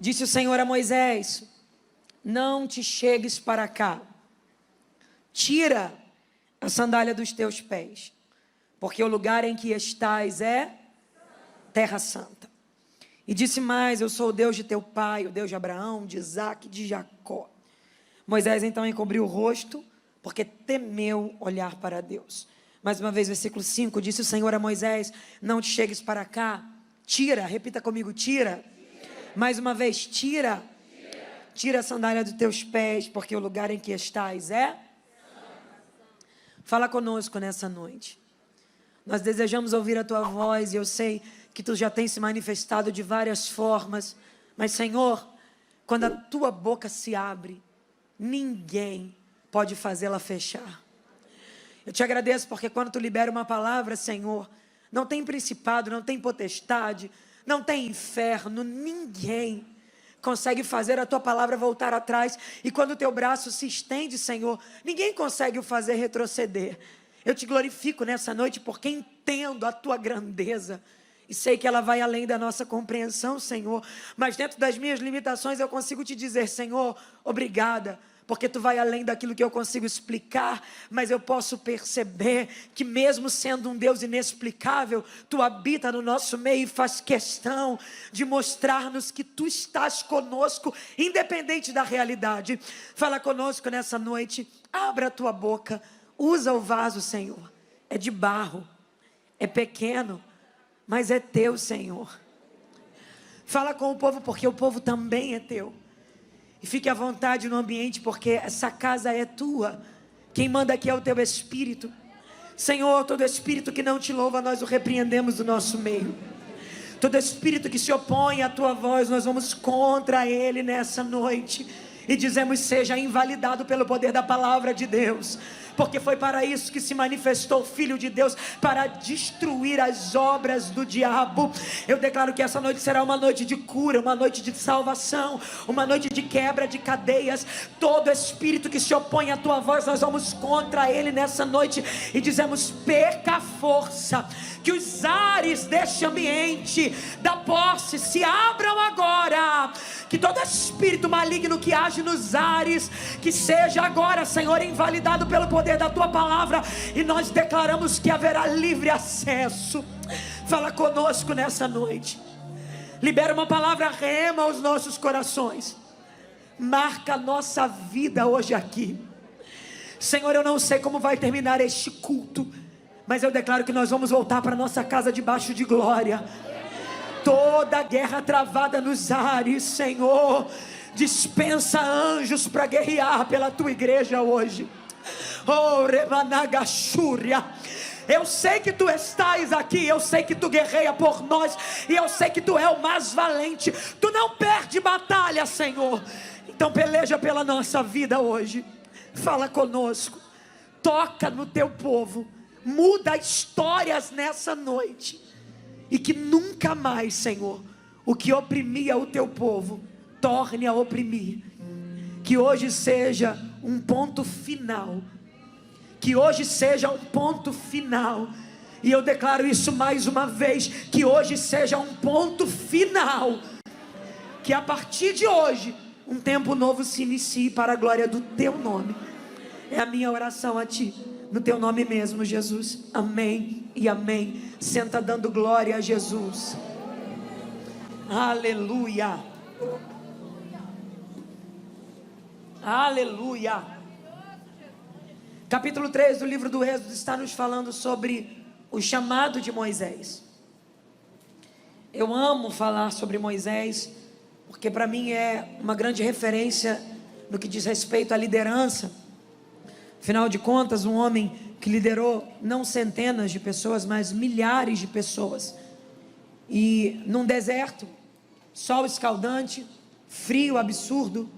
Disse o Senhor a Moisés: não te chegues para cá, tira a sandália dos teus pés, porque o lugar em que estás é terra santa. E disse mais: eu sou o Deus de teu pai, o Deus de Abraão, de Isaque e de Jacó. Moisés então encobriu o rosto, porque temeu olhar para Deus. Mais uma vez, versículo 5, disse o Senhor a Moisés: não te chegues para cá, tira, repita comigo, tira. Mais uma vez, tira a sandália dos teus pés, porque o lugar em que estás é. Fala conosco nessa noite. Nós desejamos ouvir a tua voz, e eu sei que tu já tens se manifestado de várias formas, mas Senhor, quando a tua boca se abre, ninguém pode fazê-la fechar. Eu te agradeço porque quando tu libera uma palavra, Senhor, não tem principado, não tem potestade, não tem inferno, ninguém consegue fazer a tua palavra voltar atrás. E quando o teu braço se estende, Senhor, ninguém consegue o fazer retroceder. Eu te glorifico nessa noite porque entendo a tua grandeza e sei que ela vai além da nossa compreensão, Senhor. Mas dentro das minhas limitações eu consigo te dizer: Senhor, obrigada, porque tu vai além daquilo que eu consigo explicar, mas eu posso perceber que mesmo sendo um Deus inexplicável, tu habita no nosso meio e faz questão de mostrar-nos que tu estás conosco, independente da realidade. Fala conosco nessa noite, abra a tua boca, usa o vaso, Senhor. É de barro, é pequeno, mas é teu, Senhor. Fala com o povo, porque o povo também é teu. E fique à vontade no ambiente, porque essa casa é tua. Quem manda aqui é o teu Espírito. Senhor, todo espírito que não te louva, nós o repreendemos do nosso meio. Todo espírito que se opõe à tua voz, nós vamos contra ele nessa noite. E dizemos: seja invalidado pelo poder da palavra de Deus. Porque foi para isso que se manifestou o Filho de Deus, para destruir as obras do diabo. Eu declaro que essa noite será uma noite de cura, uma noite de salvação, uma noite de quebra de cadeias. Todo espírito que se opõe à tua voz, nós vamos contra ele nessa noite e dizemos: perca a força. Que os ares deste ambiente da posse se abram agora. Que todo espírito maligno que age nos ares, que seja agora, Senhor, invalidado pelo poder da tua palavra. E nós declaramos que haverá livre acesso. Fala conosco nessa noite. Libera uma palavra rema aos nossos corações. Marca a nossa vida hoje aqui. Senhor, eu não sei como vai terminar este culto, mas eu declaro que nós vamos voltar para nossa casa debaixo de glória. Toda guerra travada nos ares, Senhor, dispensa anjos para guerrear pela tua igreja hoje. Oh, Remanagachúria, eu sei que tu estás aqui, eu sei que tu guerreia por nós, e eu sei que tu é o mais valente. Tu não perde batalha, Senhor. Então peleja pela nossa vida hoje. Fala conosco, toca no teu povo, muda histórias nessa noite. E que nunca mais, Senhor, o que oprimia o teu povo torne a oprimir. Que hoje seja um ponto final. Que hoje seja um ponto final. E eu declaro isso mais uma vez, que hoje seja um ponto final. Que a partir de hoje um tempo novo se inicie para a glória do teu nome. É a minha oração a ti, no teu nome mesmo, Jesus. Amém e amém. Senta dando glória a Jesus. Aleluia. Aleluia. Capítulo 3 do livro do Êxodo está nos falando sobre o chamado de Moisés. Eu amo falar sobre Moisés, porque para mim é uma grande referência no que diz respeito à liderança. Afinal de contas, um homem que liderou não centenas de pessoas, mas milhares de pessoas. E num deserto, sol escaldante, frio absurdo,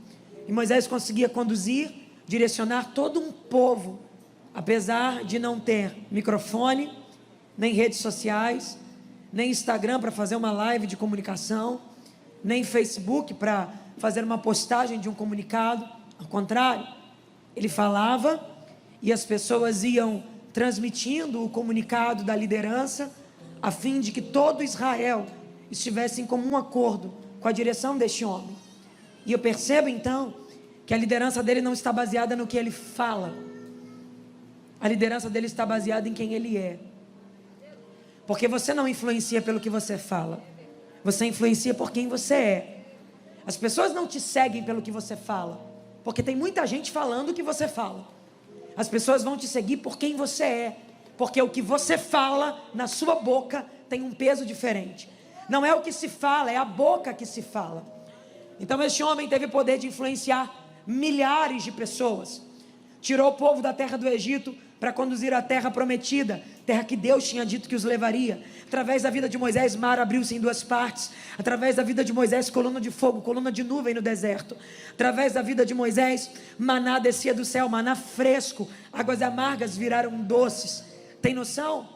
e Moisés conseguia conduzir, direcionar todo um povo, apesar de não ter microfone, nem redes sociais, nem Instagram para fazer uma live de comunicação, nem Facebook para fazer uma postagem de um comunicado. Ao contrário, ele falava e as pessoas iam transmitindo o comunicado da liderança, a fim de que todo Israel estivesse em comum acordo com a direção deste homem. E eu percebo então que a liderança dele não está baseada no que ele fala. A liderança dele está baseada em quem ele é. Porque você não influencia pelo que você fala. Você influencia por quem você é. As pessoas não te seguem pelo que você fala, porque tem muita gente falando o que você fala. As pessoas vão te seguir por quem você é, porque o que você fala na sua boca tem um peso diferente. Não é o que se fala, é a boca que se fala. Então este homem teve o poder de influenciar milhares de pessoas. Tirou o povo da terra do Egito para conduzir a terra prometida, terra que Deus tinha dito que os levaria. Através da vida de Moisés, mar abriu-se em duas partes. Através da vida de Moisés, coluna de fogo, coluna de nuvem no deserto. Através da vida de Moisés, maná descia do céu, maná fresco, águas amargas viraram doces. Tem noção?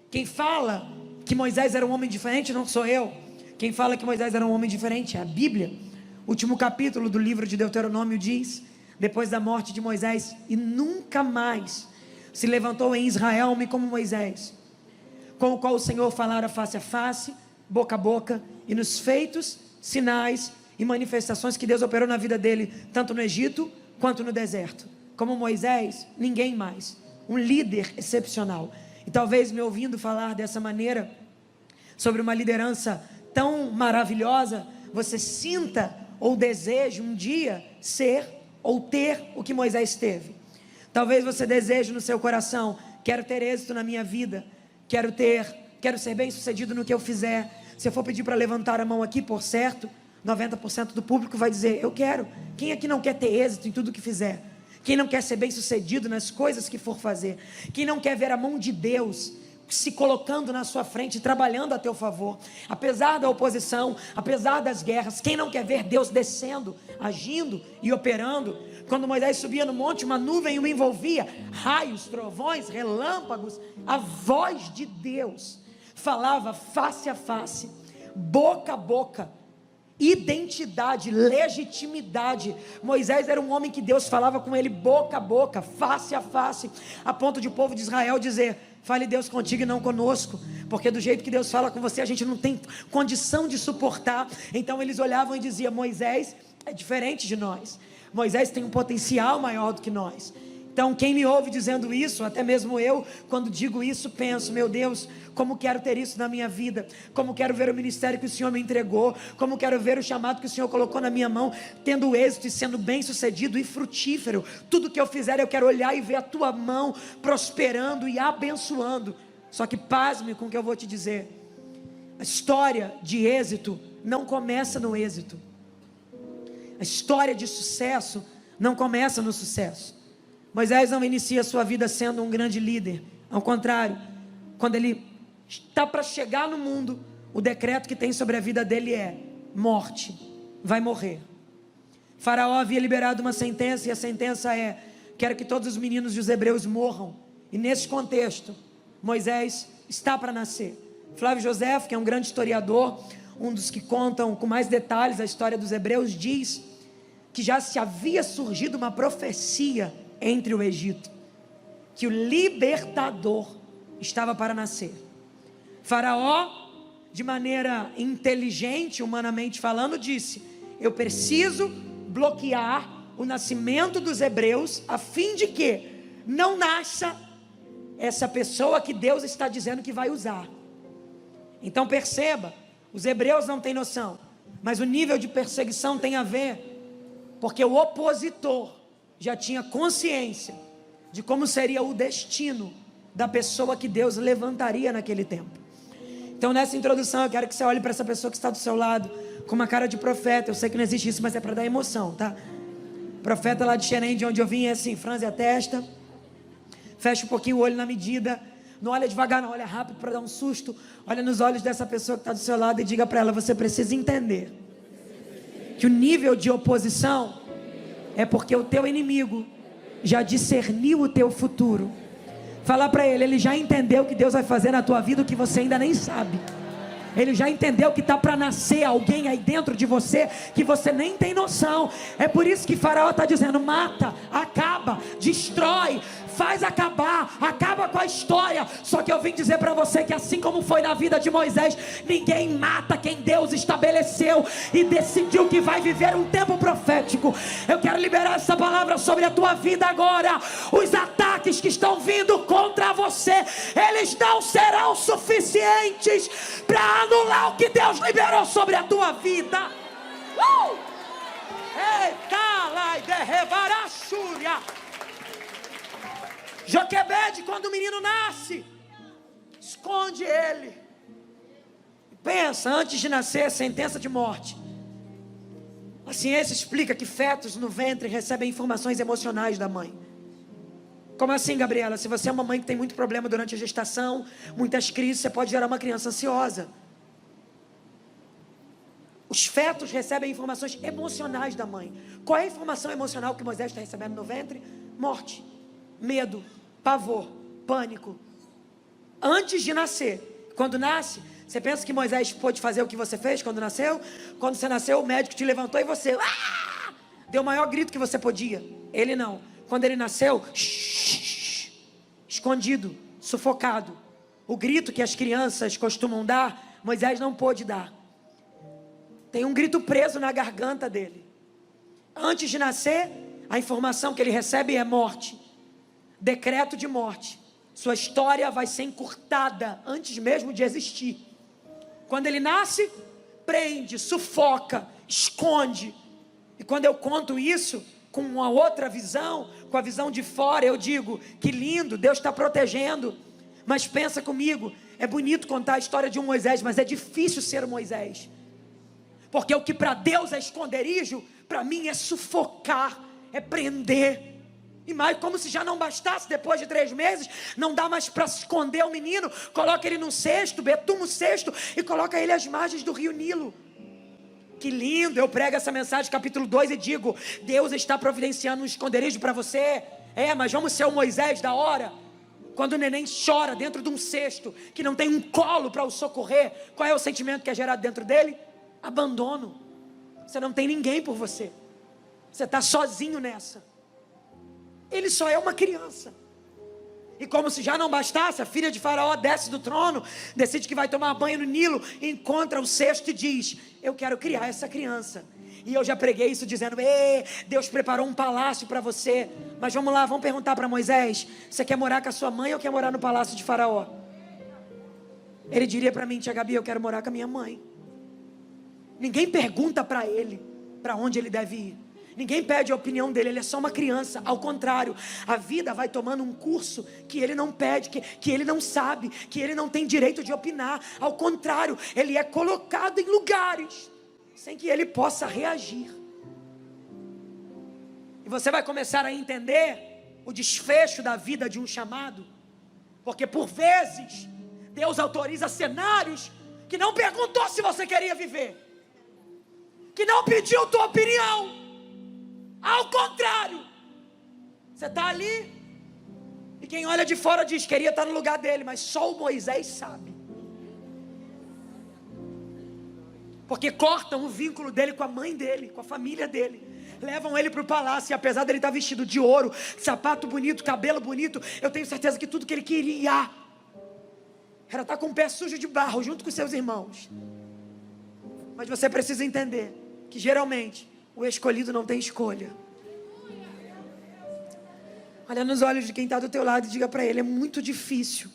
Quem fala que Moisés era um homem diferente não sou eu. Quem fala que Moisés era um homem diferente é a Bíblia. O último capítulo do livro de Deuteronômio diz: depois da morte de Moisés, e nunca mais se levantou em Israel homem como Moisés, com o qual o Senhor falara face a face, boca a boca, e nos feitos, sinais e manifestações que Deus operou na vida dele, tanto no Egito quanto no deserto. Como Moisés, ninguém mais. Um líder excepcional. E talvez me ouvindo falar dessa maneira, sobre uma liderança tão maravilhosa, você sinta ou deseje um dia ser ou ter o que Moisés teve. Talvez você deseje no seu coração: quero ter êxito na minha vida, quero ser bem sucedido no que eu fizer. Se eu for pedir para levantar a mão aqui, por certo, 90% do público vai dizer: eu quero. Quem aqui não quer ter êxito em tudo que fizer? Quem não quer ser bem sucedido nas coisas que for fazer? Quem não quer ver a mão de Deus se colocando na sua frente, trabalhando a teu favor, apesar da oposição, apesar das guerras? Quem não quer ver Deus descendo, agindo e operando? Quando Moisés subia no monte, uma nuvem o envolvia, raios, trovões, relâmpagos, a voz de Deus falava face a face, boca a boca, identidade, legitimidade. Moisés era um homem que Deus falava com ele boca a boca, face a face, a ponto de o povo de Israel dizer: fale Deus contigo e não conosco, porque do jeito que Deus fala com você, a gente não tem condição de suportar. Então eles olhavam e diziam: Moisés é diferente de nós, Moisés tem um potencial maior do que nós. Então quem me ouve dizendo isso, até mesmo eu, quando digo isso, penso: meu Deus, como quero ter isso na minha vida, como quero ver o ministério que o Senhor me entregou, como quero ver o chamado que o Senhor colocou na minha mão, tendo êxito e sendo bem sucedido e frutífero. Tudo que eu fizer, eu quero olhar e ver a tua mão prosperando e abençoando. Só que pasme com o que eu vou te dizer: a história de êxito não começa no êxito, a história de sucesso não começa no sucesso. Moisés não inicia a sua vida sendo um grande líder. Ao contrário, quando ele está para chegar no mundo, o decreto que tem sobre a vida dele é morte, vai morrer. Faraó havia liberado uma sentença, e a sentença é: quero que todos os meninos dos hebreus morram. E nesse contexto, Moisés está para nascer. Flávio José, que é um grande historiador, um dos que contam com mais detalhes a história dos hebreus, diz que já se havia surgido uma profecia entre o Egito, que o libertador estava para nascer. Faraó, de maneira inteligente, humanamente falando, disse: eu preciso bloquear o nascimento dos hebreus, a fim de que não nasça essa pessoa que Deus está dizendo que vai usar. Então perceba, os hebreus não têm noção, mas o nível de perseguição tem a ver, porque o opositor já tinha consciência de como seria o destino da pessoa que Deus levantaria naquele tempo. Então nessa introdução eu quero que você olhe para essa pessoa que está do seu lado com uma cara de profeta. Eu sei que não existe isso, mas é para dar emoção, tá? Profeta lá de Xerém, de onde eu vim, é assim: franze a testa, fecha um pouquinho o olho na medida, não olha devagar, não olha rápido para dar um susto. Olha nos olhos dessa pessoa que está do seu lado e diga para ela: você precisa entender que o nível de oposição é porque o teu inimigo já discerniu o teu futuro. Fala para ele: ele já entendeu que Deus vai fazer na tua vida o que você ainda nem sabe. Ele já entendeu que está para nascer alguém aí dentro de você que você nem tem noção. É por isso que Faraó está dizendo: mata, acaba, destrói, faz acabar, acaba com a história. Só que eu vim dizer para você que assim como foi na vida de Moisés, ninguém mata quem Deus estabeleceu e decidiu que vai viver um tempo profético. Eu quero liberar essa palavra sobre a tua vida agora. Os ataques que estão vindo contra você, eles não serão suficientes para anular o que Deus liberou sobre a tua vida. Joquebede, quando o menino nasce, esconde ele. Pensa, antes de nascer, sentença de morte. A ciência explica que fetos no ventre recebem informações emocionais da mãe. Como assim, Gabriela? Se você é uma mãe que tem muito problema durante a gestação, muitas crises, você pode gerar uma criança ansiosa. Os fetos recebem informações emocionais da mãe. Qual é a informação emocional que Moisés está recebendo no ventre? Morte, medo, pavor, pânico. Antes de nascer, quando nasce, você pensa que Moisés pôde fazer o que você fez quando nasceu? Quando você nasceu, o médico te levantou e você deu o maior grito que você podia. Ele não. Quando ele nasceu, escondido, sufocado. O grito que as crianças costumam dar, Moisés não pôde dar. Tem um grito preso na garganta dele. Antes de nascer, a informação que ele recebe é morte. Decreto de morte. Sua história vai ser encurtada antes mesmo de existir. Quando ele nasce, prende, sufoca, esconde. E quando eu conto isso com uma outra visão, com a visão de fora, eu digo, que lindo, Deus está protegendo. Mas pensa comigo, é bonito contar a história de um Moisés, mas é difícil ser Moisés. Porque o que para Deus é esconderijo, para mim é sufocar, é prender. E mais, como se já não bastasse, depois de 3 meses, não dá mais para esconder o menino, coloca ele num cesto, betuma o cesto e coloca ele às margens do rio Nilo. Que lindo, eu prego essa mensagem, capítulo 2, e digo, Deus está providenciando um esconderijo para você. Mas vamos ser o Moisés da hora. Quando o neném chora dentro de um cesto, que não tem um colo para o socorrer, qual é o sentimento que é gerado dentro dele? Abandono. Você não tem ninguém por você. Você está sozinho nessa. Ele só é uma criança. E como se já não bastasse, a filha de Faraó desce do trono, decide que vai tomar banho no Nilo, encontra o cesto e diz, eu quero criar essa criança. E eu já preguei isso dizendo, Deus preparou um palácio para você. Mas vamos lá, vamos perguntar para Moisés, você quer morar com a sua mãe ou quer morar no palácio de Faraó? Ele diria para mim, tia Gabi, eu quero morar com a minha mãe. Ninguém pergunta para ele para onde ele deve ir. Ninguém pede a opinião dele, ele é só uma criança. Ao contrário, a vida vai tomando um curso que ele não pede, que ele não sabe, que ele não tem direito de opinar. Ao contrário, ele é colocado em lugares sem que ele possa reagir. E você vai começar a entender o desfecho da vida de um chamado. Porque por vezes, Deus autoriza cenários que não perguntou se você queria viver, que não pediu tua opinião. Ao contrário, você está ali e quem olha de fora diz, queria estar no lugar dele, mas só o Moisés sabe. Porque cortam o vínculo dele com a mãe dele, com a família dele. Levam ele para o palácio e apesar dele estar vestido de ouro, sapato bonito, cabelo bonito, eu tenho certeza que tudo que ele queria era estar com o pé sujo de barro junto com seus irmãos. Mas você precisa entender que geralmente o escolhido não tem escolha. Olha nos olhos de quem está do teu lado e diga para ele, é muito difícil.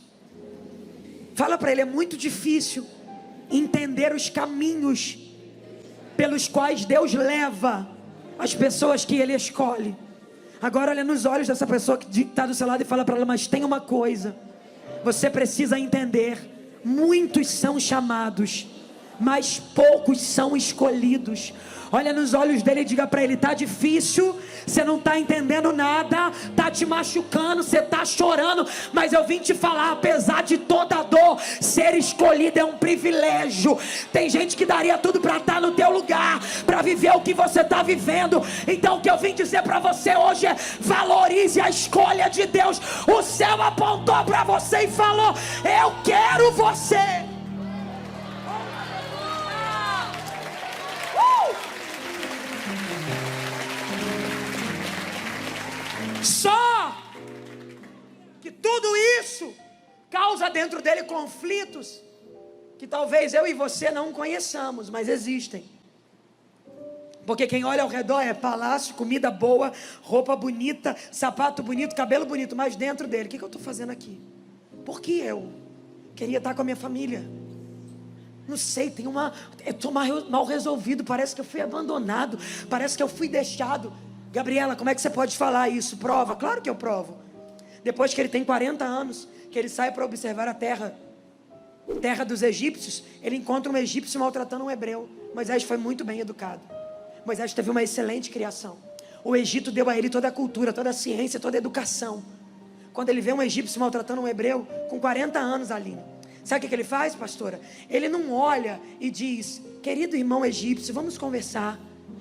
Fala para ele, é muito difícil entender os caminhos pelos quais Deus leva as pessoas que Ele escolhe. Agora olha nos olhos dessa pessoa que está do seu lado e fala para ela, mas tem uma coisa, você precisa entender, muitos são chamados, mas poucos são escolhidos. Olha nos olhos dele e diga para ele, está difícil, você não está entendendo nada, está te machucando, você está chorando, mas eu vim te falar, apesar de toda a dor, ser escolhido é um privilégio. Tem gente que daria tudo para estar no teu lugar, para viver o que você está vivendo. Então o que eu vim dizer para você hoje é, valorize a escolha de Deus. O céu apontou para você e falou, eu quero você. que tudo isso causa dentro dele conflitos que talvez eu e você não conheçamos, mas existem. Porque quem olha ao redor é palácio, comida boa, roupa bonita, sapato bonito, cabelo bonito, mas dentro dele, o que eu estou fazendo aqui? Por que eu queria estar com a minha família? Não sei, eu estou mal resolvido, parece que eu fui abandonado, parece que eu fui deixado. Gabriela, como é que você pode falar isso? Prova, claro que eu provo. Depois que ele tem 40 anos, que ele sai para observar a terra dos egípcios, ele encontra um egípcio maltratando um hebreu. Moisés foi muito bem educado. Moisés teve uma excelente criação. O Egito deu a ele toda a cultura, toda a ciência, toda a educação. Quando ele vê um egípcio maltratando um hebreu, com 40 anos, Aline, sabe o que ele faz, pastora? Ele não olha e diz: querido irmão egípcio, vamos conversar.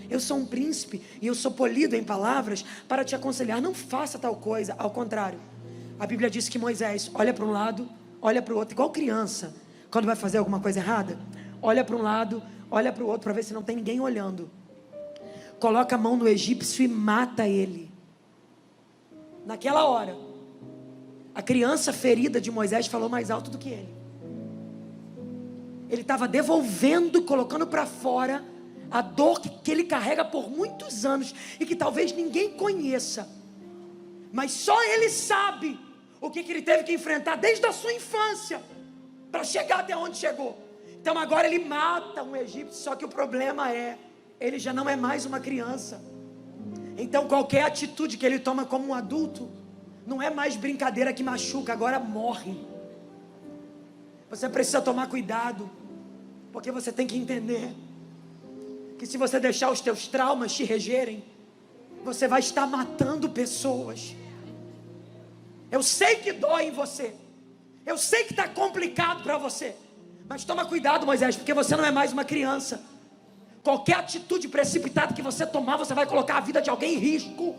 Eu sou um príncipe e eu sou polido em palavras para te aconselhar. Não faça tal coisa. Ao contrário, a Bíblia diz que Moisés olha para um lado, olha para o outro, igual criança, quando vai fazer alguma coisa errada, olha para um lado, olha para o outro, para ver se não tem ninguém olhando. Coloca a mão no egípcio e mata ele. Naquela hora, a criança ferida de Moisés falou mais alto do que ele. Ele estava devolvendo, colocando para fora a dor que ele carrega por muitos anos e que talvez ninguém conheça, mas só ele sabe o que ele teve que enfrentar desde a sua infância para chegar até onde chegou. Então agora ele mata um egípcio, só que o problema é, ele já não é mais uma criança. Então qualquer atitude que ele toma como um adulto não é mais brincadeira que machuca, agora morre. Você precisa tomar cuidado, porque você tem que entender que se você deixar os teus traumas te regerem, você vai estar matando pessoas. Eu sei que dói em você, eu sei que está complicado para você, mas toma cuidado, Moisés, porque você não é mais uma criança. Qualquer atitude precipitada que você tomar, você vai colocar a vida de alguém em risco.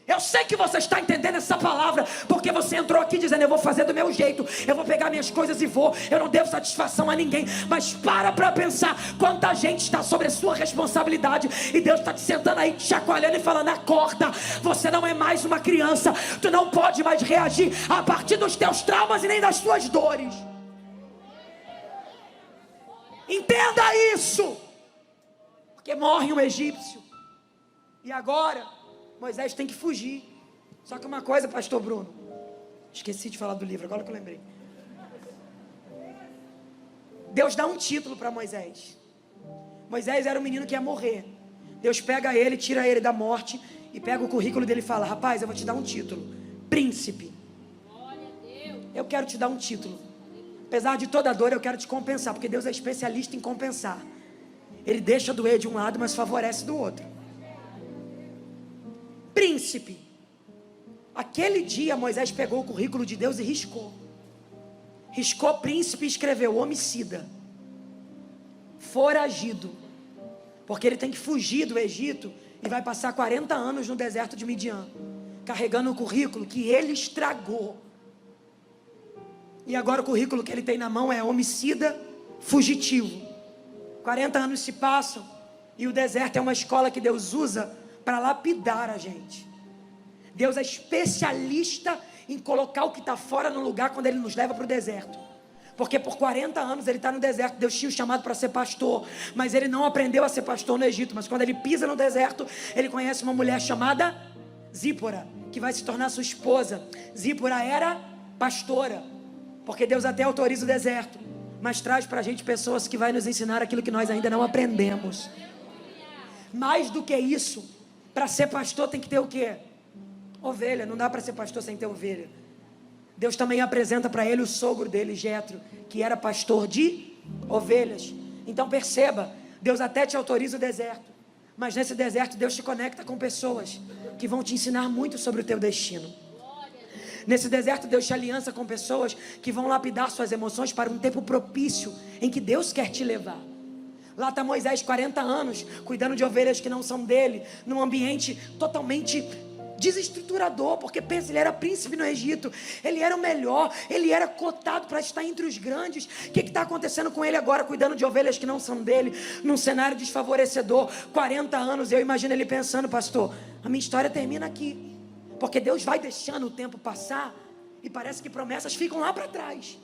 Eu sei que você está entendendo essa palavra, porque você entrou aqui dizendo: eu vou fazer do meu jeito, eu vou pegar minhas coisas e vou, eu não devo satisfação a ninguém. Mas para pensar quanta gente está sobre a sua responsabilidade, e Deus está te sentando aí, te chacoalhando e falando: acorda, você não é mais uma criança, tu não pode mais reagir a partir dos teus traumas e nem das tuas dores. Entenda isso, porque morre um egípcio, e agora Moisés tem que fugir. Só que uma coisa, pastor Bruno, esqueci de falar do livro, agora que eu lembrei. Deus dá um título para Moisés. Moisés era um menino que ia morrer. Deus pega ele, tira ele da morte e pega o currículo dele e fala: rapaz, eu vou te dar um título, príncipe. Eu quero te dar um título. Apesar de toda a dor, eu quero te compensar, porque Deus é especialista em compensar. Ele deixa doer de um lado, mas favorece do outro. Príncipe. Aquele dia Moisés pegou o currículo de Deus e riscou príncipe e escreveu: homicida, foragido, porque ele tem que fugir do Egito e vai passar 40 anos no deserto de Midian, carregando o currículo que ele estragou. E agora o currículo que ele tem na mão é homicida, fugitivo. 40 anos se passam e o deserto é uma escola que Deus usa para lapidar a gente. Deus é especialista em colocar o que está fora no lugar quando Ele nos leva para o deserto. Porque por 40 anos ele está no deserto. Deus tinha o chamado para ser pastor, mas ele não aprendeu a ser pastor no Egito. Mas quando ele pisa no deserto, ele conhece uma mulher chamada Zípora, que vai se tornar sua esposa. Zípora era pastora, porque Deus até autoriza o deserto, mas traz para a gente pessoas que vai nos ensinar aquilo que nós ainda não aprendemos. Mais do que isso, para ser pastor tem que ter o quê? Ovelha. Não dá para ser pastor sem ter ovelha. Deus também apresenta para ele o sogro dele, Jetro, que era pastor de ovelhas. Então perceba, Deus até te autoriza o deserto, mas nesse deserto Deus te conecta com pessoas que vão te ensinar muito sobre o teu destino. Nesse deserto Deus te aliança com pessoas que vão lapidar suas emoções para um tempo propício em que Deus quer te levar. Lá está Moisés, 40 anos, cuidando de ovelhas que não são dele, num ambiente totalmente desestruturador, porque pensa, ele era príncipe no Egito, ele era o melhor, ele era cotado para estar entre os grandes. O que está acontecendo com ele agora, cuidando de ovelhas que não são dele, num cenário desfavorecedor? 40 anos, eu imagino ele pensando: pastor, a minha história termina aqui, Porque Deus vai deixando o tempo passar e parece que promessas ficam lá para trás.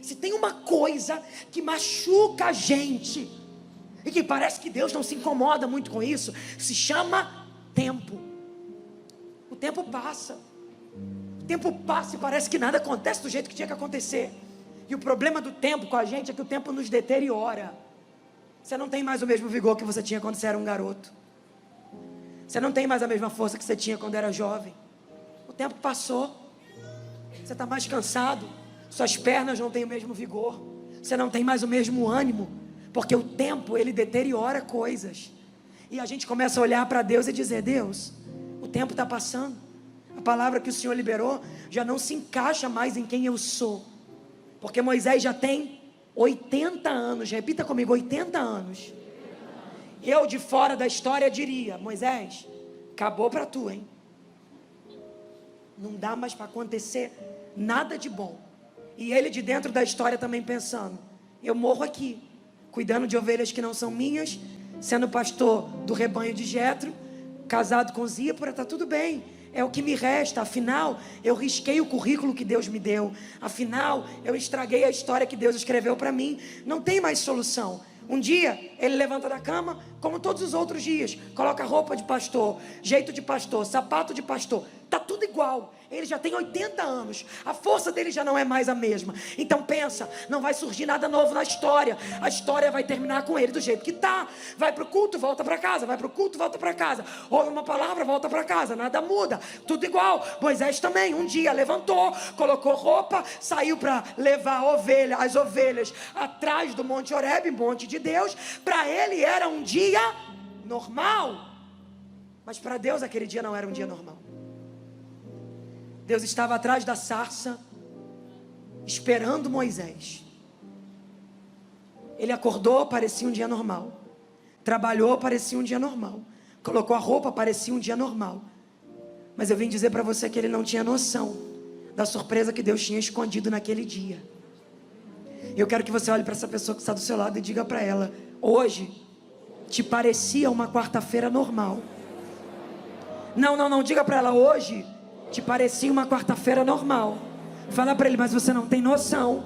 Se tem uma coisa que machuca a gente e que parece que Deus não se incomoda muito com isso, se chama tempo. O tempo passa. O tempo passa e parece que nada acontece do jeito que tinha que acontecer. E o problema do tempo com a gente é que o tempo nos deteriora. Você não tem mais o mesmo vigor que você tinha quando você era um garoto. Você não tem mais a mesma força que você tinha quando era jovem. O tempo passou. Você está mais cansado. Suas pernas não têm o mesmo vigor. Você não tem mais o mesmo ânimo. Porque o tempo, ele deteriora coisas. E a gente começa a olhar para Deus e dizer: Deus, o tempo está passando. A palavra que o Senhor liberou já não se encaixa mais em quem eu sou. Porque Moisés já tem 80 anos. Repita comigo, 80 anos. Eu de fora da história diria: Moisés, acabou para tu, hein? Não dá mais para acontecer nada de bom. E ele de dentro da história também pensando: eu morro aqui, cuidando de ovelhas que não são minhas, sendo pastor do rebanho de Jetro, casado com Zípora, está tudo bem, é o que me resta. Afinal, eu risquei o currículo que Deus me deu. Afinal, eu estraguei a história que Deus escreveu para mim. Não tem mais solução. Um dia, ele levanta da cama, como todos os outros dias, coloca roupa de pastor, jeito de pastor, sapato de pastor, está tudo igual. Ele já tem 80 anos, a força dele já não é mais a mesma. Então pensa, não vai surgir nada novo na história. A história vai terminar com ele do jeito que está. Vai para o culto, volta para casa. Vai para o culto, volta para casa. Ouve uma palavra, volta para casa. Nada muda, tudo igual. Moisés também, um dia levantou, colocou roupa, saiu para levar as ovelhas atrás do Monte Horebe, monte de Deus. Para ele era um dia normal, mas para Deus aquele dia não era um dia normal. Deus estava atrás da sarça, esperando Moisés. Ele acordou, parecia um dia normal. Trabalhou, parecia um dia normal. Colocou a roupa, parecia um dia normal. Mas eu vim dizer para você que ele não tinha noção da surpresa que Deus tinha escondido naquele dia. Eu quero que você olhe para essa pessoa que está do seu lado e diga para ela: hoje te parecia uma quarta-feira normal. Não, diga para ela: hoje te parecia uma quarta-feira normal. Fala para ele: mas você não tem noção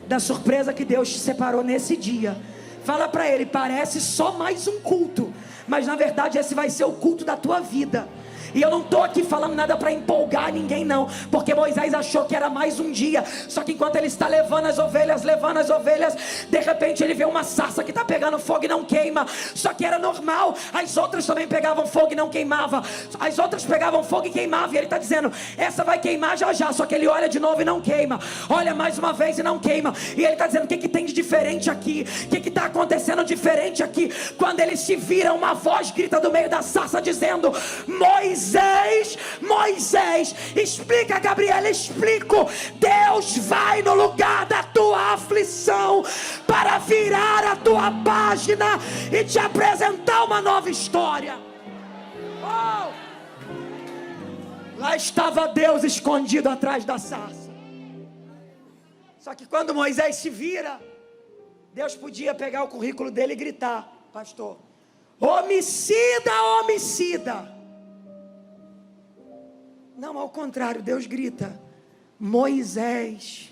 da surpresa que Deus te separou nesse dia. Fala para ele: parece só mais um culto, mas na verdade esse vai ser o culto da tua vida. E eu não estou aqui falando nada para empolgar ninguém não, porque Moisés achou que era mais um dia. Só que enquanto ele está levando as ovelhas, de repente ele vê uma sarça que está pegando fogo e não queima. Só que era normal, as outras também pegavam fogo e não queimava. As outras pegavam fogo e queimavam. E ele está dizendo: essa vai queimar já já. Só que ele olha de novo e não queima. Olha mais uma vez e não queima. E ele está dizendo: o que tem de diferente aqui? O que está acontecendo diferente aqui? Quando ele se vira, uma voz grita do meio da sarça dizendo: Moisés, explica, Gabriela, explico. Deus vai no lugar da tua aflição para virar a tua página e te apresentar uma nova história. Oh! Lá estava Deus escondido atrás da sarça. Só que quando Moisés se vira, Deus podia pegar o currículo dele e gritar: pastor, homicida, homicida. Não, ao contrário, Deus grita: Moisés.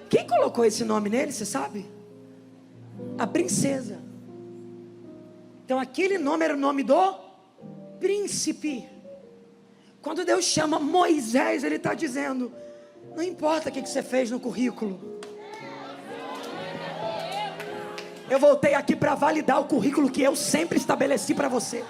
Quem colocou esse nome nele, você sabe? A princesa. Então aquele nome era o nome do príncipe. Quando Deus chama Moisés, Ele está dizendo: não importa o que você fez no currículo. Eu voltei aqui para validar o currículo que eu sempre estabeleci para você.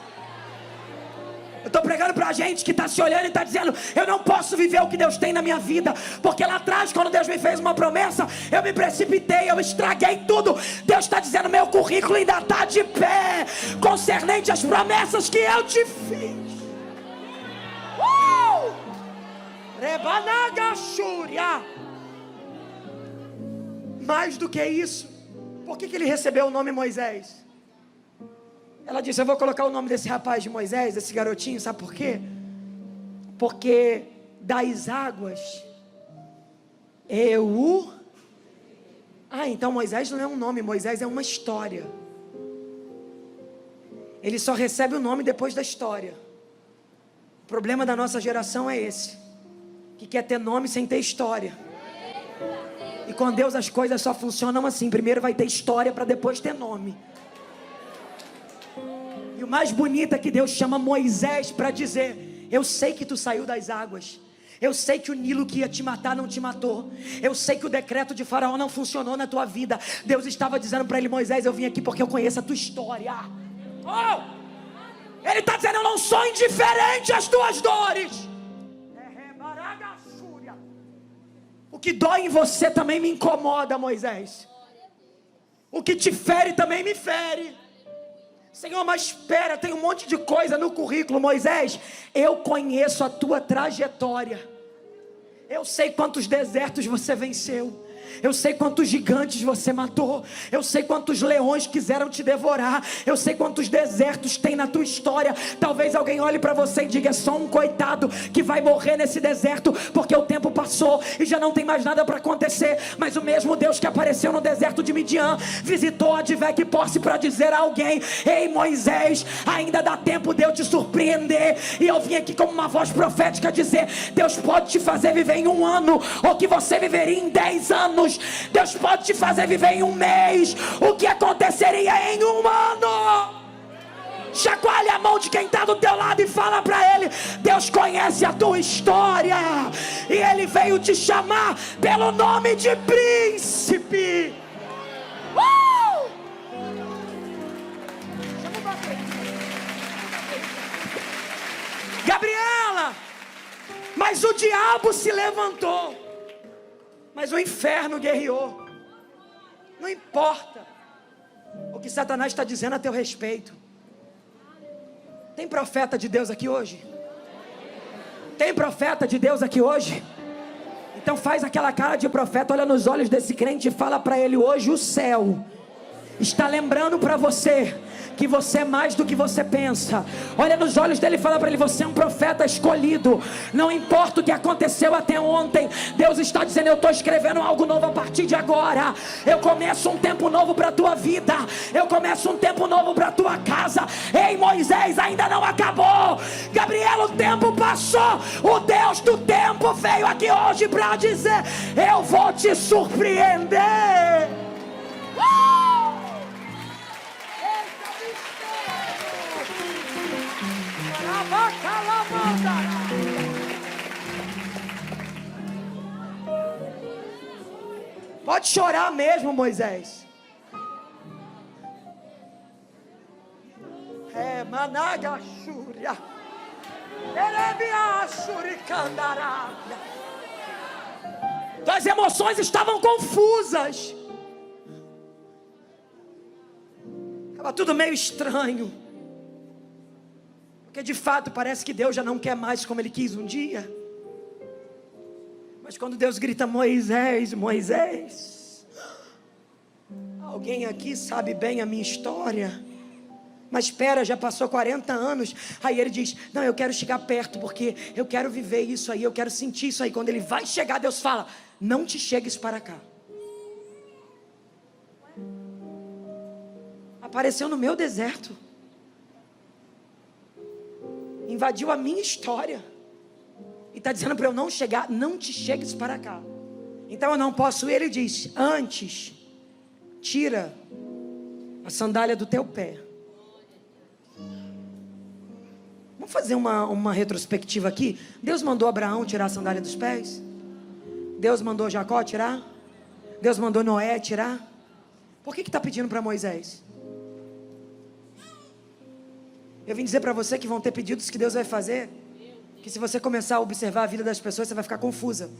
Eu estou pregando para a gente que está se olhando e está dizendo: eu não posso viver o que Deus tem na minha vida, porque lá atrás, quando Deus me fez uma promessa, eu me precipitei, eu estraguei tudo. Deus está dizendo: meu currículo ainda está de pé, concernente às promessas que eu te fiz. Rebanagashúria. Mais do que isso, por que ele recebeu o nome Moisés? Ela disse: eu vou colocar o nome desse rapaz de Moisés, desse garotinho, sabe por quê? Porque das águas então Moisés não é um nome, Moisés é uma história. ele só recebe o nome depois da história. O problema da nossa geração é esse, que quer ter nome sem ter história. E com Deus as coisas só funcionam assim: primeiro vai ter história para depois ter nome. E o mais bonito é que Deus chama Moisés para dizer: eu sei que tu saiu das águas, eu sei que o Nilo que ia te matar não te matou, eu sei que o decreto de Faraó não funcionou na tua vida. Deus estava dizendo para ele: Moisés, eu vim aqui porque eu conheço a tua história. Ele está dizendo: eu não sou indiferente às tuas dores. O que dói em você também me incomoda, Moisés. O que te fere também me fere. Senhor, mas espera, tem um monte de coisa no currículo. Moisés, eu conheço a tua trajetória. Eu sei quantos desertos você venceu. Eu sei quantos gigantes você matou. Eu sei quantos leões quiseram te devorar. Eu sei quantos desertos tem na tua história. Talvez alguém olhe para você e diga: é só um coitado que vai morrer nesse deserto, porque o tempo passou e já não tem mais nada para acontecer. Mas o mesmo Deus que apareceu no deserto de Midian visitou a Advec Posse para dizer a alguém: ei Moisés, ainda dá tempo de eu te surpreender. E eu vim aqui como uma voz profética dizer: Deus pode te fazer viver em 1 ano o que você viveria em 10 anos. Deus pode te fazer viver em 1 mês o que aconteceria em 1 ano. Chacoalhe a mão de quem está do teu lado e fala para ele: Deus conhece a tua história e Ele veio te chamar pelo nome de príncipe. Gabriela, mas o diabo se levantou, mas o inferno guerreou. Não importa o que Satanás está dizendo a teu respeito. Tem profeta de Deus aqui hoje? Tem profeta de Deus aqui hoje? Então faz aquela cara de profeta, olha nos olhos desse crente e fala para ele: hoje o céu está lembrando para você que você é mais do que você pensa. Olha nos olhos dele e fala para ele: você é um profeta escolhido. Não importa o que aconteceu até ontem, Deus está dizendo: eu estou escrevendo algo novo a partir de agora. Eu começo um tempo novo para a tua vida. Eu começo um tempo novo para a tua casa. Ei Moisés, ainda não acabou. Gabriela, o tempo passou. O Deus do tempo veio aqui hoje para dizer: eu vou te surpreender. Pode chorar mesmo, Moisés. Managa Shúria. Erebia Shurikandarábia. Tuas emoções estavam confusas. Estava tudo meio estranho. Porque de fato parece que Deus já não quer mais como Ele quis um dia. Mas quando Deus grita: Moisés, Moisés, alguém aqui sabe bem a minha história. Mas espera, já passou 40 anos. Aí ele diz: não, eu quero chegar perto, porque eu quero viver isso aí, eu quero sentir isso aí. Quando ele vai chegar, Deus fala: não te chegues para cá. Apareceu no meu deserto, invadiu a minha história e está dizendo para eu não chegar. Não te chegues para cá. Então eu não posso ir. Ele diz: antes, tira a sandália do teu pé. Vamos fazer uma retrospectiva aqui. Deus mandou Abraão tirar a sandália dos pés. Deus mandou Jacó tirar. Deus mandou Noé tirar. Por que está pedindo para Moisés? Eu vim dizer para você que vão ter pedidos que Deus vai fazer, que se você começar a observar a vida das pessoas, você vai ficar confusa.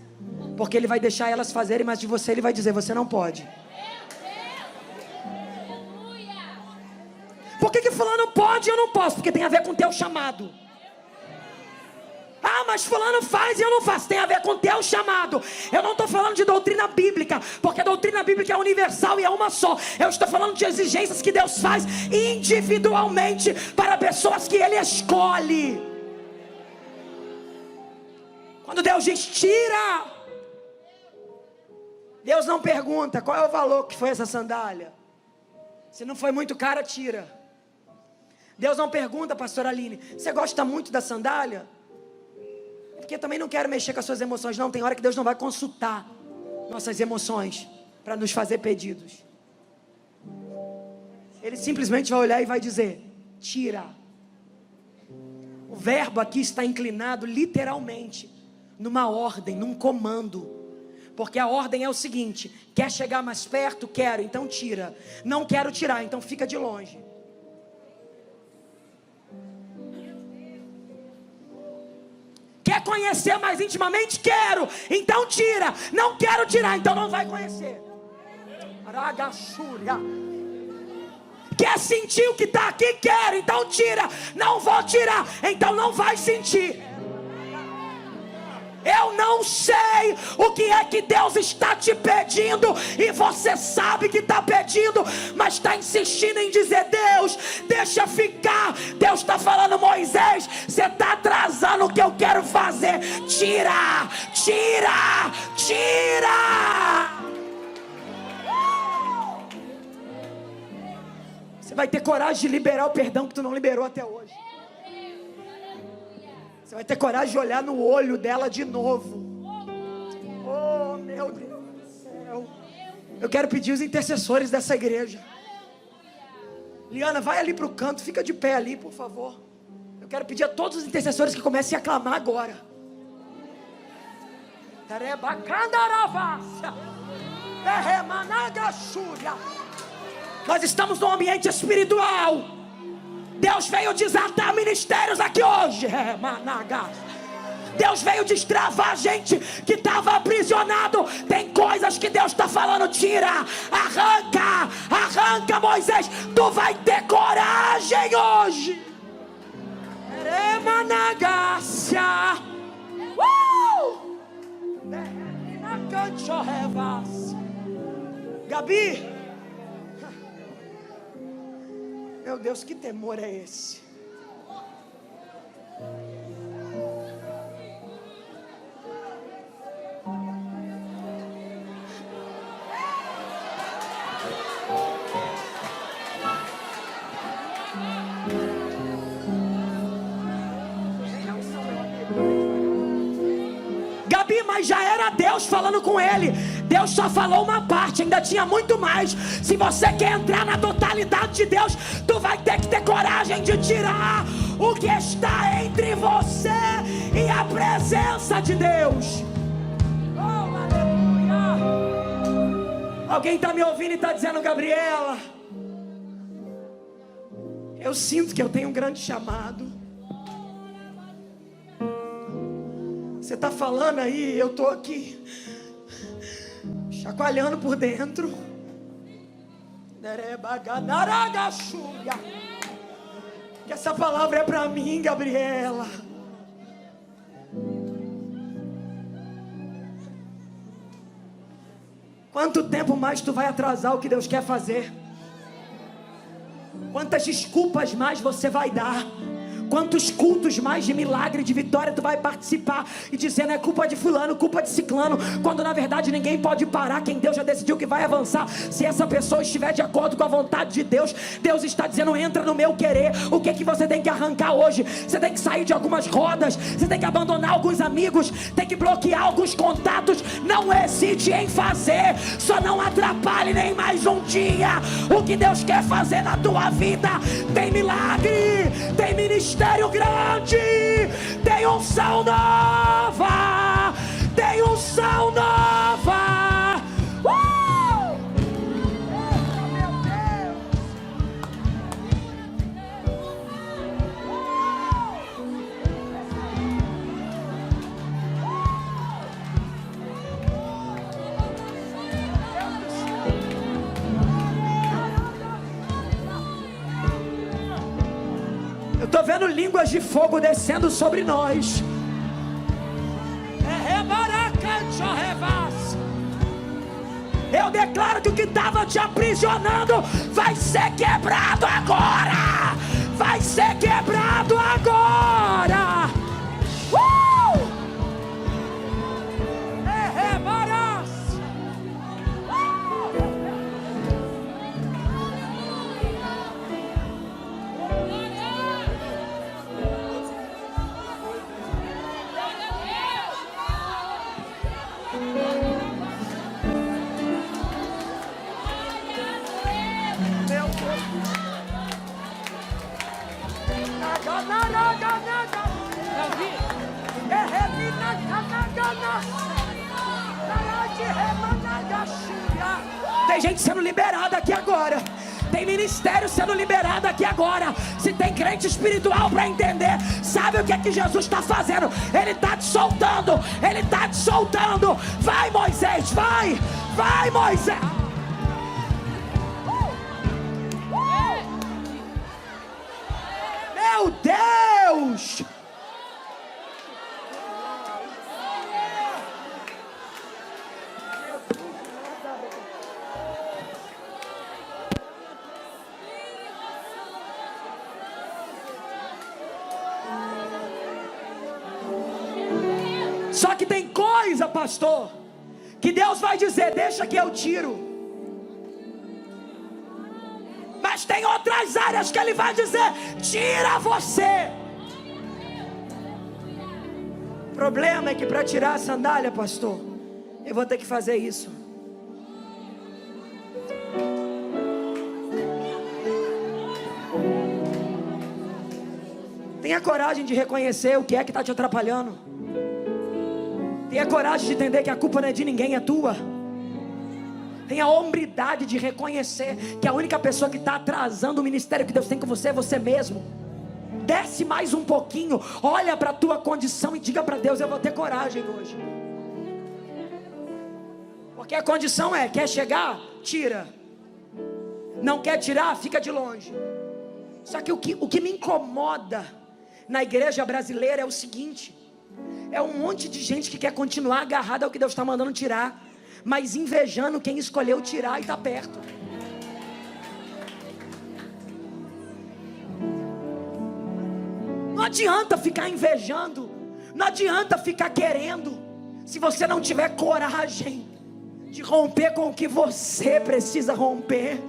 Porque Ele vai deixar elas fazerem, mas de você Ele vai dizer: você não pode. Por que fulano pode e eu não posso? Porque tem a ver com o teu chamado. Ah, mas fulano faz e eu não faço. Tem a ver com o teu chamado. Eu não estou falando de doutrina bíblica, porque a doutrina bíblica é universal e é uma só. Eu estou falando de exigências que Deus faz individualmente para pessoas que Ele escolhe. Quando Deus diz: tira, Deus não pergunta qual é o valor que foi essa sandália. Se não foi muito cara, tira. Deus não pergunta, pastora Aline, você gosta muito da sandália? Porque eu também não quero mexer com as suas emoções. Não, tem hora que Deus não vai consultar nossas emoções para nos fazer pedidos. Ele simplesmente vai olhar e vai dizer: tira. O verbo aqui está inclinado literalmente numa ordem, num comando. Porque a ordem é o seguinte: quer chegar mais perto? Quero, então tira. Não quero tirar, então fica de longe. Quer conhecer mais intimamente? Quero, então tira. Não quero tirar, então não vai conhecer. Aragachúria. Quer sentir o que está aqui? Quero, então tira. Não vou tirar, então não vai sentir. Eu não sei o que é que Deus está te pedindo, e você sabe que está pedindo, mas está insistindo em dizer: Deus, deixa ficar. Deus está falando: Moisés, você está atrasando o que eu quero fazer. Tira, tira, tira. Você vai ter coragem de liberar o perdão que tu não liberou até hoje. Você vai ter coragem de olhar no olho dela de novo. Oh, meu Deus do céu. Eu quero pedir os intercessores dessa igreja. Liana, vai ali para o canto, fica de pé ali, por favor. Eu quero pedir a todos os intercessores que comecem a clamar agora. Nós estamos num ambiente espiritual. Deus veio desatar ministérios aqui hoje. Deus veio destravar gente que estava aprisionado. Tem coisas que Deus está falando: tira, arranca, arranca, Moisés. Tu vai ter coragem hoje. Gabi, meu Deus, que temor é esse? Gabi, mas já era Deus falando com ele. Deus só falou uma parte, ainda tinha muito mais. Se você quer entrar na totalidade de Deus, tu vai ter que ter coragem de tirar o que está entre você e a presença de Deus. Oh, aleluia. Alguém está me ouvindo e está dizendo: Gabriela, eu sinto que eu tenho um grande chamado. Você está falando aí, eu estou aqui chacoalhando por dentro. Que essa palavra é para mim, Gabriela. Quanto tempo mais tu vai atrasar o que Deus quer fazer? Quantas desculpas mais você vai dar? Quantos cultos mais de milagre, de vitória tu vai participar e dizendo: é culpa de fulano, culpa de ciclano, quando na verdade ninguém pode parar quem Deus já decidiu que vai avançar. Se essa pessoa estiver de acordo com a vontade de Deus, Deus está dizendo: entra no meu querer. O que é que você tem que arrancar hoje? Você tem que sair de algumas rodas, você tem que abandonar alguns amigos, tem que bloquear alguns contatos. Não hesite em fazer, só não atrapalhe nem mais um dia o que Deus quer fazer na tua vida. Tem milagre, tem ministério grande, tem unção nova, tem unção nova. Meu Deus. Eu estou vendo línguas de fogo descendo sobre nós. Eu declaro que o que estava te aprisionando vai ser quebrado agora. Vai ser quebrado agora. Tem gente sendo liberada aqui agora. Tem ministério sendo liberado aqui agora. Se tem crente espiritual para entender, sabe o que é que Jesus está fazendo? Ele está te soltando. Ele está te soltando. Vai, Moisés, vai. Vai, Moisés. Meu Deus. Só que tem coisa, pastor, que Deus vai dizer, deixa que eu tiro. Mas tem outras áreas que Ele vai dizer, tira você. O problema é que para tirar a sandália, pastor, eu vou ter que fazer isso. Tenha coragem de reconhecer o que é que está te atrapalhando. Tenha coragem de entender que a culpa não é de ninguém, é tua. Tenha a hombridade de reconhecer que a única pessoa que está atrasando o ministério que Deus tem com você é você mesmo. Desce mais um pouquinho, olha para a tua condição e diga para Deus, eu vou ter coragem hoje. Porque a condição é, quer chegar? Tira. Não quer tirar? Fica de longe. Só que o que me incomoda na igreja brasileira é o seguinte: é um monte de gente que quer continuar agarrada ao que Deus está mandando tirar, mas invejando quem escolheu tirar e está perto. Não adianta ficar invejando, não adianta ficar querendo, se você não tiver coragem de romper com o que você precisa romper.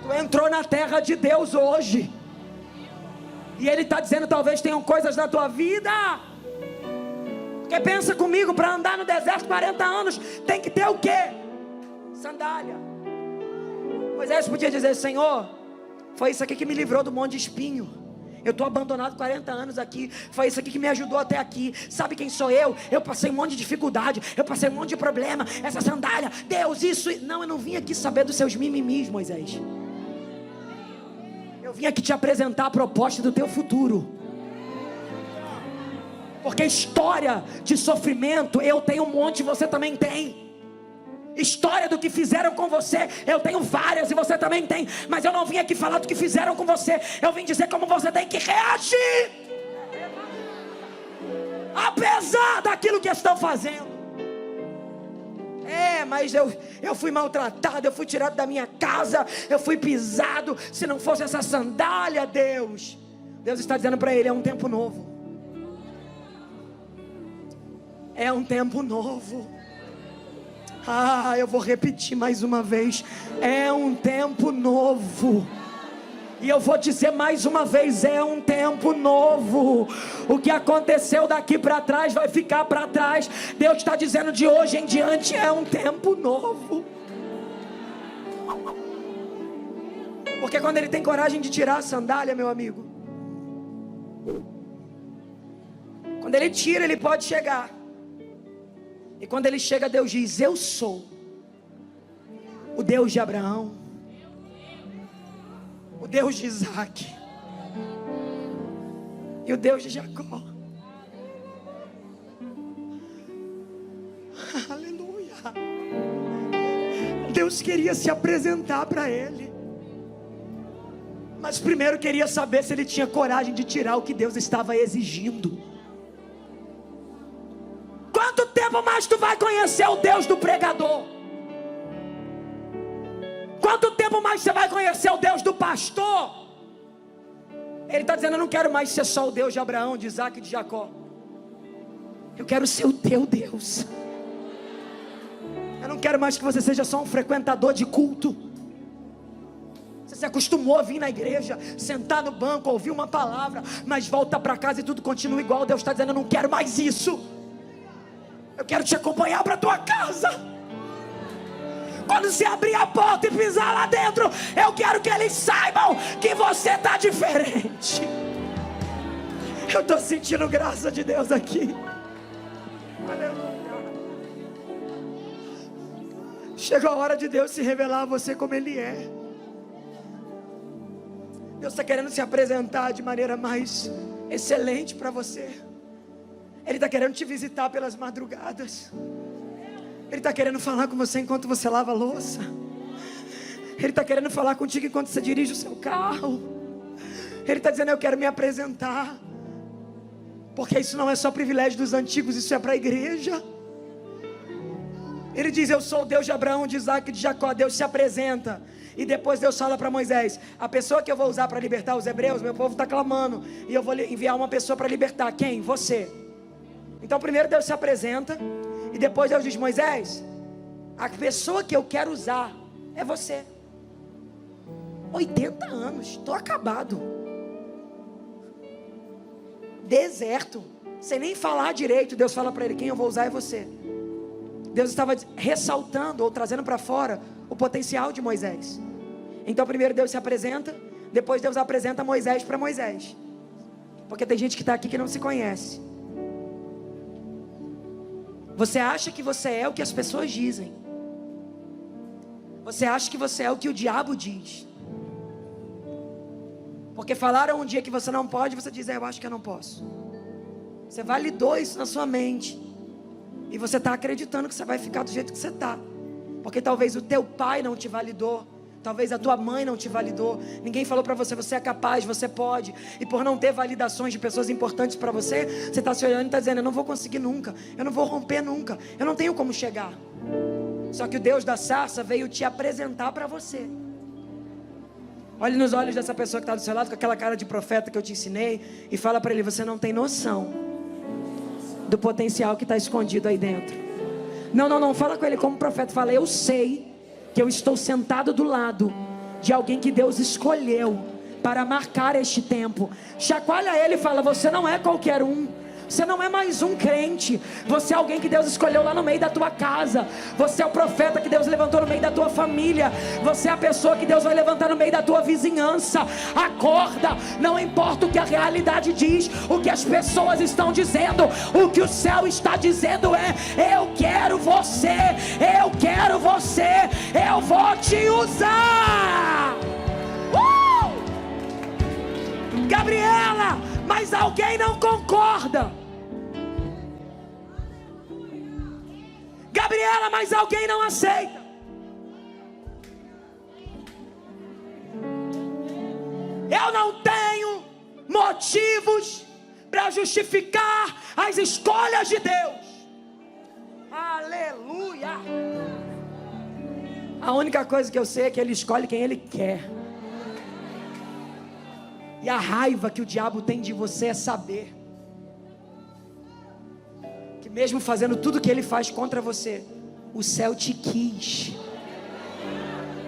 Tu entrou na terra de Deus hoje, e Ele está dizendo, talvez tenham coisas na tua vida. Porque pensa comigo, para andar no deserto 40 anos, tem que ter o quê? Sandália. Moisés podia dizer, Senhor, foi isso aqui que me livrou do monte de espinho. Eu estou abandonado 40 anos aqui. Foi isso aqui que me ajudou até aqui. Sabe quem sou eu? Eu passei um monte de dificuldade, eu passei um monte de problema. Essa sandália, Deus, isso. Não, eu não vim aqui saber dos seus mimimis, Moisés. Eu vim aqui te apresentar a proposta do teu futuro. Porque história de sofrimento eu tenho um monte e você também tem. História do que fizeram com você eu tenho várias e você também tem. Mas eu não vim aqui falar do que fizeram com você. Eu vim dizer como você tem que reagir, apesar daquilo que estão fazendo. Mas eu fui maltratado, eu fui tirado da minha casa, eu fui pisado. Se não fosse essa sandália, Deus está dizendo para ele, é um tempo novo. É um tempo novo. Eu vou repetir mais uma vez, é um tempo novo. E eu vou dizer mais uma vez, é um tempo novo. O que aconteceu daqui para trás vai ficar para trás. Deus está dizendo, de hoje em diante é um tempo novo. Porque quando Ele tem coragem de tirar a sandália, meu amigo, quando Ele tira, Ele pode chegar. E quando Ele chega, Deus diz, eu sou o Deus de Abraão, o Deus de Isaac e o Deus de Jacó. Aleluia. Deus queria se apresentar para ele, mas primeiro queria saber se ele tinha coragem de tirar o que Deus estava exigindo. Quanto tempo mais tu vai conhecer o Deus do pregador? Quanto tempo mais você vai conhecer o Deus do pastor? Ele está dizendo, eu não quero mais ser só o Deus de Abraão, de Isaac e de Jacó. Eu quero ser o teu Deus. Eu não quero mais que você seja só um frequentador de culto. Você se acostumou a vir na igreja, sentar no banco, ouvir uma palavra, mas volta para casa e tudo continua igual. Deus está dizendo, eu não quero mais isso. Eu quero te acompanhar para a tua casa. Quando você abrir a porta e pisar lá dentro, eu quero que eles saibam que você está diferente. Eu estou sentindo graça de Deus aqui. Aleluia. Chegou a hora de Deus se revelar a você como Ele é. Deus está querendo se apresentar de maneira mais excelente para você. Ele está querendo te visitar pelas madrugadas. Ele está querendo falar com você enquanto você lava a louça. Ele está querendo falar contigo enquanto você dirige o seu carro. Ele está dizendo: eu quero me apresentar. Porque isso não é só privilégio dos antigos, isso é para a igreja. Ele diz: eu sou o Deus de Abraão, de Isaac e de Jacó. Deus se apresenta. E depois Deus fala para Moisés: a pessoa que eu vou usar para libertar os hebreus, meu povo está clamando, e eu vou enviar uma pessoa para libertar. Quem? Você. Então primeiro Deus se apresenta, e depois Deus diz: Moisés, a pessoa que eu quero usar é você. 80 anos, estou acabado, deserto, sem nem falar direito. Deus fala para ele: quem eu vou usar é você. Deus estava ressaltando ou trazendo para fora o potencial de Moisés. Então primeiro Deus se apresenta, depois Deus apresenta Moisés para Moisés. Porque tem gente que está aqui que não se conhece. Você acha que você é o que as pessoas dizem. Você acha que você é o que o diabo diz. Porque falaram um dia que você não pode, você diz: eu acho que eu não posso. Você validou isso na sua mente. E você está acreditando que você vai ficar do jeito que você está. Porque talvez o teu pai não te validou. Talvez a tua mãe não te validou. Ninguém falou para você: você é capaz, você pode. E por não ter validações de pessoas importantes para você, você está se olhando e está dizendo: eu não vou conseguir nunca, eu não vou romper nunca, eu não tenho como chegar. Só que o Deus da sarça veio te apresentar para você. Olhe nos olhos dessa pessoa que está do seu lado, com aquela cara de profeta que eu te ensinei, e fala para ele: você não tem noção do potencial que está escondido aí dentro. Não fala com ele como profeta. Fala: eu sei que eu estou sentado do lado de alguém que Deus escolheu para marcar este tempo. Chacoalha ele e fala: você não é qualquer um. Você não é mais um crente. Você é alguém que Deus escolheu lá no meio da tua casa. Você é o profeta que Deus levantou no meio da tua família. Você é a pessoa que Deus vai levantar no meio da tua vizinhança. Acorda. Não importa o que a realidade diz, o que as pessoas estão dizendo, o que o céu está dizendo é: eu quero você, eu quero você, eu vou te usar. Gabriela, mas alguém não concorda. Gabriela, mas alguém não aceita. Eu não tenho motivos para justificar as escolhas de Deus. Aleluia. A única coisa que eu sei é que Ele escolhe quem Ele quer. E a raiva que o diabo tem de você é saber que mesmo fazendo tudo que ele faz contra você, o céu te quis.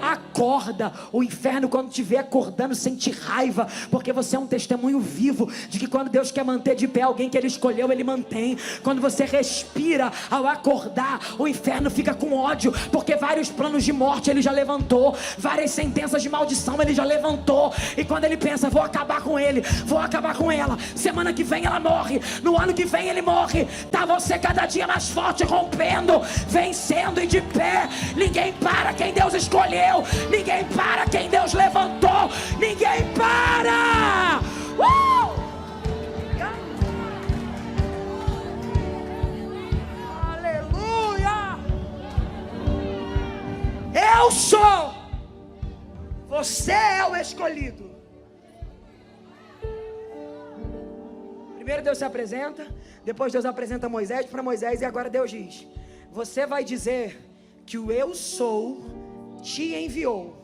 Acorda. O inferno, quando te vê acordando, sente raiva, porque você é um testemunho vivo de que quando Deus quer manter de pé alguém que Ele escolheu, Ele mantém. Quando você respira ao acordar, o inferno fica com ódio, porque vários planos de morte Ele já levantou, várias sentenças de maldição Ele já levantou. E quando Ele pensa: vou acabar com ele, vou acabar com ela, semana que vem ela morre, no ano que vem ele morre, tá você cada dia mais forte, rompendo, vencendo e de pé. Ninguém para quem Deus escolheu. Ninguém para quem Deus levantou. Ninguém para. Aleluia. Eu sou. Você é o escolhido. Primeiro Deus se apresenta, depois Deus apresenta Moisés para Moisés, e agora Deus diz: você vai dizer que o eu sou te enviou.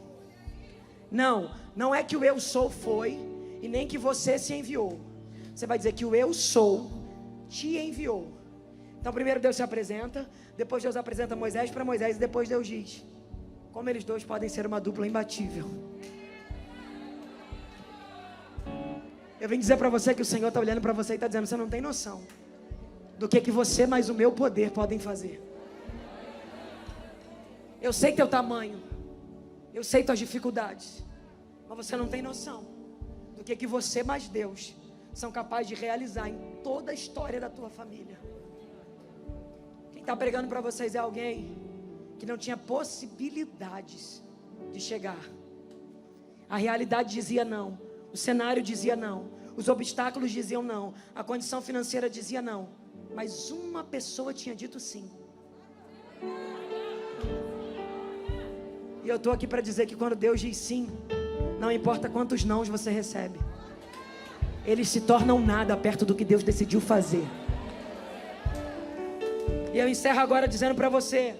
Não é que o eu sou foi, e nem que você se enviou. Você vai dizer que o eu sou te enviou. Então primeiro Deus se apresenta, depois Deus apresenta Moisés para Moisés, e depois Deus diz como eles dois podem ser uma dupla imbatível. Eu vim dizer para você que o Senhor está olhando para você e está dizendo: você não tem noção do que você mais o meu poder podem fazer. Eu sei teu tamanho, eu sei tuas dificuldades, mas você não tem noção do que você mais Deus são capazes de realizar em toda a história da tua família. Quem está pregando para vocês é alguém que não tinha possibilidades de chegar. A realidade dizia não, o cenário dizia não, os obstáculos diziam não, a condição financeira dizia não, mas uma pessoa tinha dito sim. E eu estou aqui para dizer que quando Deus diz sim, não importa quantos nãos você recebe, eles se tornam nada perto do que Deus decidiu fazer. E eu encerro agora dizendo para você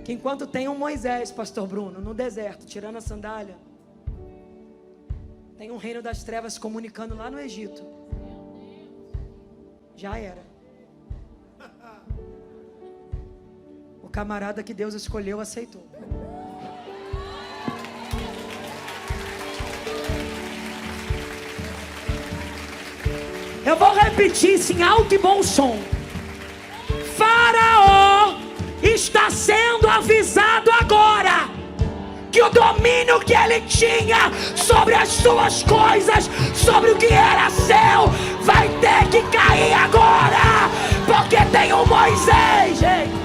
que enquanto tem um Moisés, pastor Bruno, no deserto, tirando a sandália, tem um reino das trevas comunicando lá no Egito. Já era. O camarada que Deus escolheu aceitou. Eu vou repetir isso em alto e bom som. Faraó está sendo avisado agora que o domínio que ele tinha sobre as suas coisas, sobre o que era seu, vai ter que cair agora, porque tem um Moisés, gente.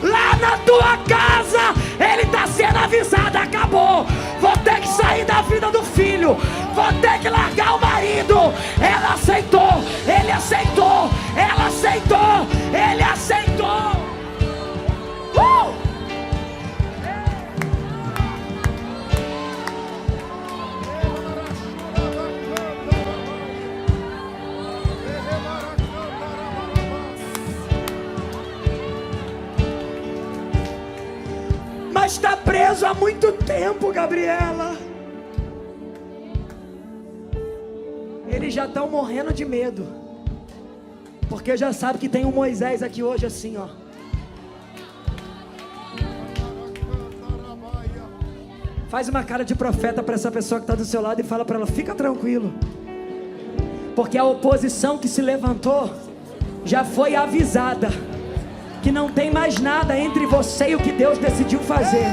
Lá na tua casa, ele está sendo avisado, acabou. Vou ter que sair da vida do filho, vou ter que largar o marido. Ela aceitou, ele aceitou, ela aceitou, ele aceitou. Mas está preso há muito tempo, Gabriela. Eles já estão morrendo de medo, porque já sabe que tem um Moisés aqui hoje assim, ó. Faz uma cara de profeta para essa pessoa que está do seu lado e fala para ela: fica tranquilo, porque a oposição que se levantou já foi avisada que não tem mais nada entre você e o que Deus decidiu fazer.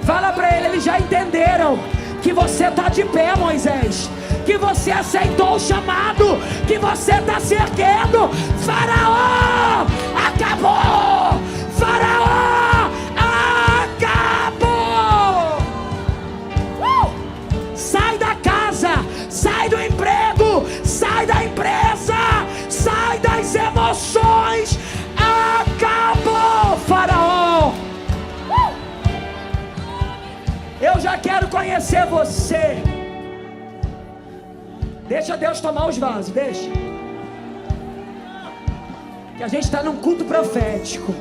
Fala para ele: eles já entenderam que você está de pé, Moisés, que você aceitou o chamado, que você está se erguendo. Faraó, acabou! Faraó, acabou! Sai da casa, sai do emprego, sai da empresa, sai das emoções. Acabou, Faraó! Eu já quero conhecer você. Deixa Deus tomar os vasos, deixa. Que a gente está num culto profético.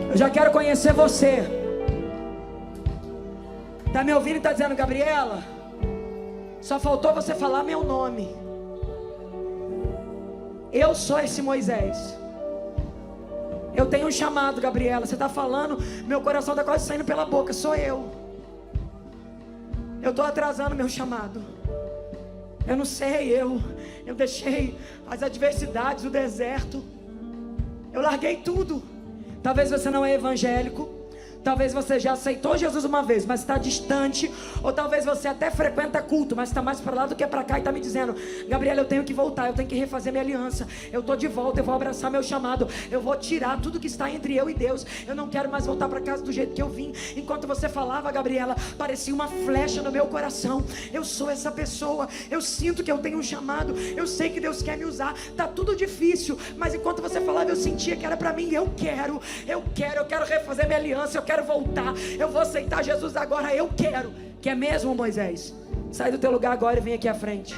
Eu já quero conhecer você. Está me ouvindo e está dizendo: Gabriela, só faltou você falar meu nome. Eu sou esse Moisés. Eu tenho um chamado, Gabriela. Você está falando, meu coração está quase saindo pela boca. Sou eu. Eu estou atrasando meu chamado. Eu não sei, eu deixei as adversidades, o deserto. Eu larguei tudo. Talvez você não é evangélico. Talvez você já aceitou Jesus uma vez, mas está distante. Ou talvez você até frequenta culto, mas está mais para lá do que para cá e está me dizendo: Gabriela, eu tenho que voltar, eu tenho que refazer minha aliança. Eu estou de volta, eu vou abraçar meu chamado. Eu vou tirar tudo que está entre eu e Deus. Eu não quero mais voltar para casa do jeito que eu vim. Enquanto você falava, Gabriela, parecia uma flecha no meu coração. Eu sou essa pessoa. Eu sinto que eu tenho um chamado. Eu sei que Deus quer me usar. Está tudo difícil, mas enquanto você falava, eu sentia que era para mim. Eu quero refazer minha aliança. Eu quero voltar, eu vou aceitar Jesus agora, eu quero. Quer mesmo, Moisés? Sai do teu lugar agora e vem aqui à frente.